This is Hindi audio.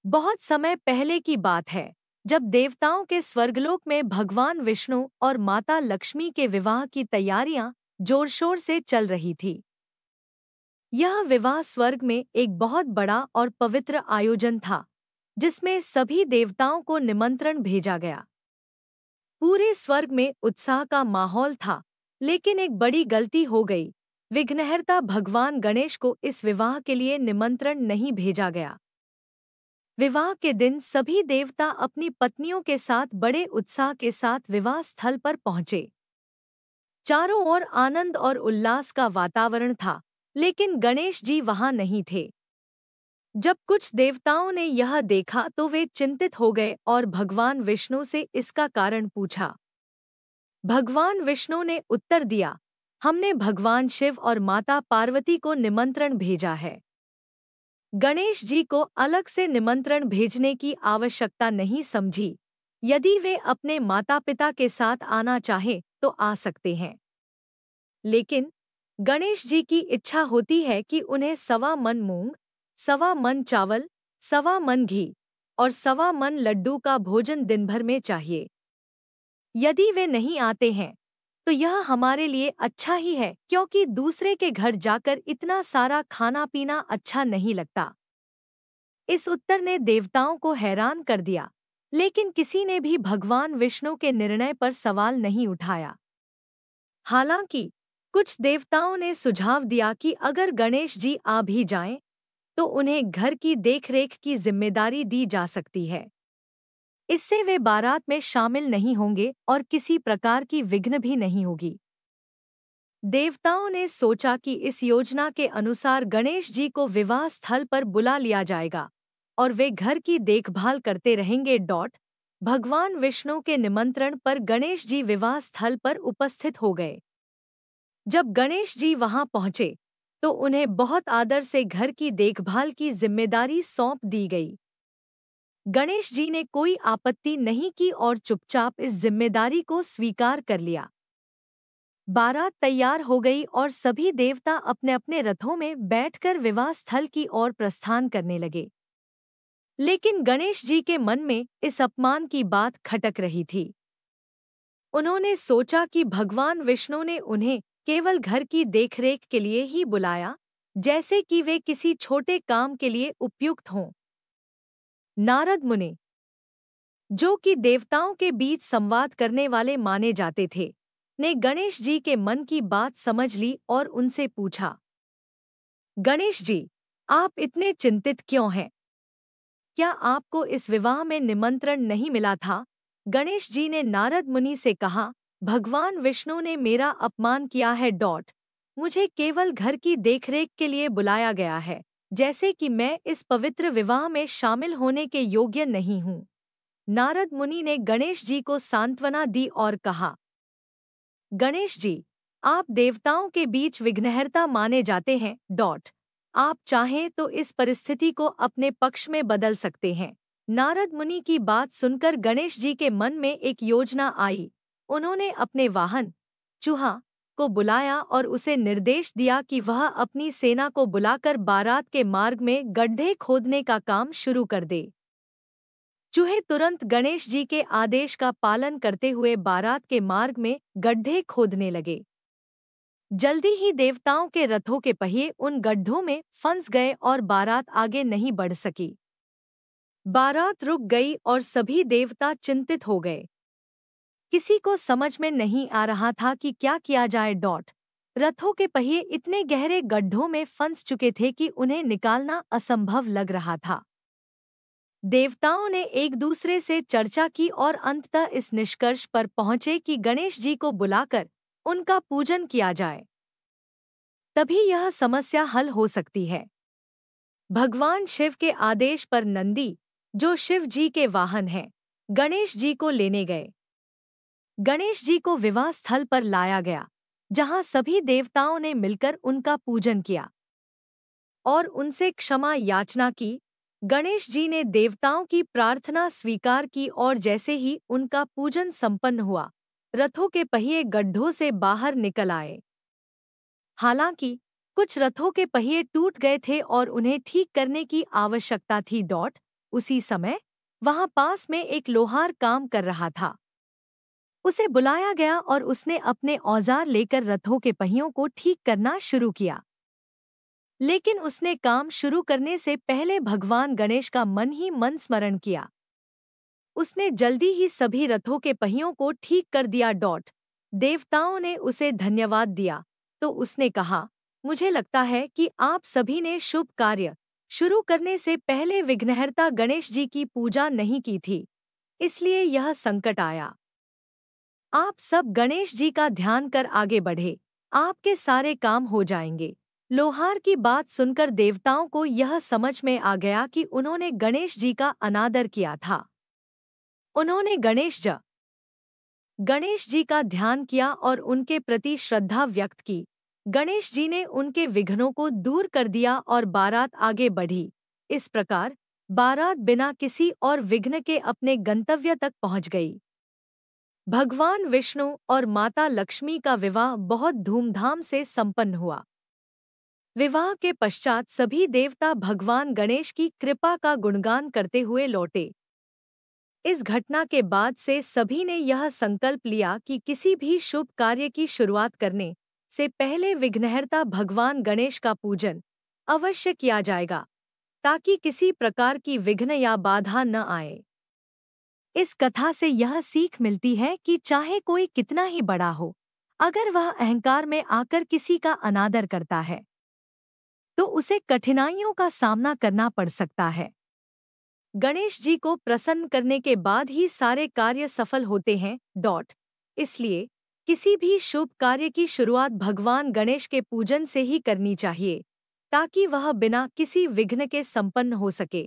बहुत समय पहले की बात है, जब देवताओं के स्वर्गलोक में भगवान विष्णु और माता लक्ष्मी के विवाह की तैयारियां जोर शोर से चल रही थी। यह विवाह स्वर्ग में एक बहुत बड़ा और पवित्र आयोजन था, जिसमें सभी देवताओं को निमंत्रण भेजा गया। पूरे स्वर्ग में उत्साह का माहौल था, लेकिन एक बड़ी गलती हो गई। विघ्नहर्ता भगवान गणेश को इस विवाह के लिए निमंत्रण नहीं भेजा गया। विवाह के दिन सभी देवता अपनी पत्नियों के साथ बड़े उत्साह के साथ विवाह स्थल पर पहुंचे। चारों ओर आनंद और उल्लास का वातावरण था, लेकिन गणेश जी वहां नहीं थे। जब कुछ देवताओं ने यह देखा तो वे चिंतित हो गए और भगवान विष्णु से इसका कारण पूछा। भगवान विष्णु ने उत्तर दिया, हमने भगवान शिव और माता पार्वती को निमंत्रण भेजा है। गणेश जी को अलग से निमंत्रण भेजने की आवश्यकता नहीं समझी। यदि वे अपने माता पिता के साथ आना चाहें तो आ सकते हैं, लेकिन गणेश जी की इच्छा होती है कि उन्हें 1.25 मन मूंग, 1.25 मन चावल, 1.25 मन घी और 1.25 मन लड्डू का भोजन दिन भर में चाहिए। यदि वे नहीं आते हैं तो यह हमारे लिए अच्छा ही है, क्योंकि दूसरे के घर जाकर इतना सारा खाना पीना अच्छा नहीं लगता। इस उत्तर ने देवताओं को हैरान कर दिया, लेकिन किसी ने भी भगवान विष्णु के निर्णय पर सवाल नहीं उठाया। हालांकि कुछ देवताओं ने सुझाव दिया कि अगर गणेश जी आ भी जाएं, तो उन्हें घर की देखरेख की जिम्मेदारी दी जा सकती है। इससे वे बारात में शामिल नहीं होंगे और किसी प्रकार की विघ्न भी नहीं होगी। देवताओं ने सोचा कि इस योजना के अनुसार गणेश जी को विवाह स्थल पर बुला लिया जाएगा और वे घर की देखभाल करते रहेंगे। भगवान विष्णु के निमंत्रण पर गणेश जी विवाह स्थल पर उपस्थित हो गए। जब गणेश जी वहां पहुंचे तो उन्हें बहुत आदर से घर की देखभाल की जिम्मेदारी सौंप दी गई। गणेश जी ने कोई आपत्ति नहीं की और चुपचाप इस जिम्मेदारी को स्वीकार कर लिया। बारात तैयार हो गई और सभी देवता अपने अपने रथों में बैठकर विवाह स्थल की ओर प्रस्थान करने लगे। लेकिन गणेश जी के मन में इस अपमान की बात खटक रही थी। उन्होंने सोचा कि भगवान विष्णु ने उन्हें केवल घर की देखरेख के लिए ही बुलाया, जैसे कि वे किसी छोटे काम के लिए उपयुक्त हों। नारद मुनि, जो कि देवताओं के बीच संवाद करने वाले माने जाते थे, ने गणेश जी के मन की बात समझ ली और उनसे पूछा, गणेश जी, आप इतने चिंतित क्यों हैं? क्या आपको इस विवाह में निमंत्रण नहीं मिला था? गणेश जी ने नारद मुनि से कहा, भगवान विष्णु ने मेरा अपमान किया है। मुझे केवल घर की देखरेख के लिए बुलाया गया है, जैसे कि मैं इस पवित्र विवाह में शामिल होने के योग्य नहीं हूँ। नारद मुनि ने गणेश जी को सांत्वना दी और कहा, गणेश जी, आप देवताओं के बीच विघ्नहर्ता माने जाते हैं। आप चाहें तो इस परिस्थिति को अपने पक्ष में बदल सकते हैं। नारद मुनि की बात सुनकर गणेश जी के मन में एक योजना आई। उन्होंने अपने वाहन चूहा को बुलाया और उसे निर्देश दिया कि वह अपनी सेना को बुलाकर बारात के मार्ग में गड्ढे खोदने का काम शुरू कर दे। चूहे तुरंत गणेश जी के आदेश का पालन करते हुए बारात के मार्ग में गड्ढे खोदने लगे। जल्दी ही देवताओं के रथों के पहिए उन गड्ढों में फंस गए और बारात आगे नहीं बढ़ सकी। बारात रुक गई और सभी देवता चिंतित हो गए। किसी को समझ में नहीं आ रहा था कि क्या किया जाए। रथों के पहिए इतने गहरे गड्ढों में फंस चुके थे कि उन्हें निकालना असंभव लग रहा था। देवताओं ने एक दूसरे से चर्चा की और अंततः इस निष्कर्ष पर पहुंचे कि गणेश जी को बुलाकर उनका पूजन किया जाए, तभी यह समस्या हल हो सकती है। भगवान शिव के आदेश पर नंदी, जो शिव जी के वाहन हैं, गणेश जी को लेने गए। गणेश जी को विवाह स्थल पर लाया गया, जहां सभी देवताओं ने मिलकर उनका पूजन किया और उनसे क्षमा याचना की। गणेश जी ने देवताओं की प्रार्थना स्वीकार की और जैसे ही उनका पूजन संपन्न हुआ, रथों के पहिए गड्ढों से बाहर निकल आए। हालांकि कुछ रथों के पहिए टूट गए थे और उन्हें ठीक करने की आवश्यकता थी। उसी समय वहां पास में एक लोहार काम कर रहा था। उसे बुलाया गया और उसने अपने औजार लेकर रथों के पहियों को ठीक करना शुरू किया। लेकिन उसने काम शुरू करने से पहले भगवान गणेश का मन ही मन स्मरण किया। उसने जल्दी ही सभी रथों के पहियों को ठीक कर दिया। देवताओं ने उसे धन्यवाद दिया तो उसने कहा, मुझे लगता है कि आप सभी ने शुभ कार्य शुरू करने से पहले विघ्नहर्ता गणेश जी की पूजा नहीं की थी, इसलिए यह संकट आया। आप सब गणेश जी का ध्यान कर आगे बढ़े, आपके सारे काम हो जाएंगे। लोहार की बात सुनकर देवताओं को यह समझ में आ गया कि उन्होंने गणेश जी का अनादर किया था। उन्होंने गणेश जी का ध्यान किया और उनके प्रति श्रद्धा व्यक्त की। गणेश जी ने उनके विघ्नों को दूर कर दिया और बारात आगे बढ़ी। इस प्रकार बारात बिना किसी और विघ्न के अपने गंतव्य तक पहुंच गई। भगवान विष्णु और माता लक्ष्मी का विवाह बहुत धूमधाम से संपन्न हुआ। विवाह के पश्चात सभी देवता भगवान गणेश की कृपा का गुणगान करते हुए लौटे। इस घटना के बाद से सभी ने यह संकल्प लिया कि किसी भी शुभ कार्य की शुरुआत करने से पहले विघ्नहर्ता भगवान गणेश का पूजन अवश्य किया जाएगा, ताकि किसी प्रकार की विघ्न या बाधा न आए। इस कथा से यह सीख मिलती है कि चाहे कोई कितना ही बड़ा हो, अगर वह अहंकार में आकर किसी का अनादर करता है तो उसे कठिनाइयों का सामना करना पड़ सकता है। गणेश जी को प्रसन्न करने के बाद ही सारे कार्य सफल होते हैं। इसलिए किसी भी शुभ कार्य की शुरुआत भगवान गणेश के पूजन से ही करनी चाहिए, ताकि वह बिना किसी विघ्न के संपन्न हो सके।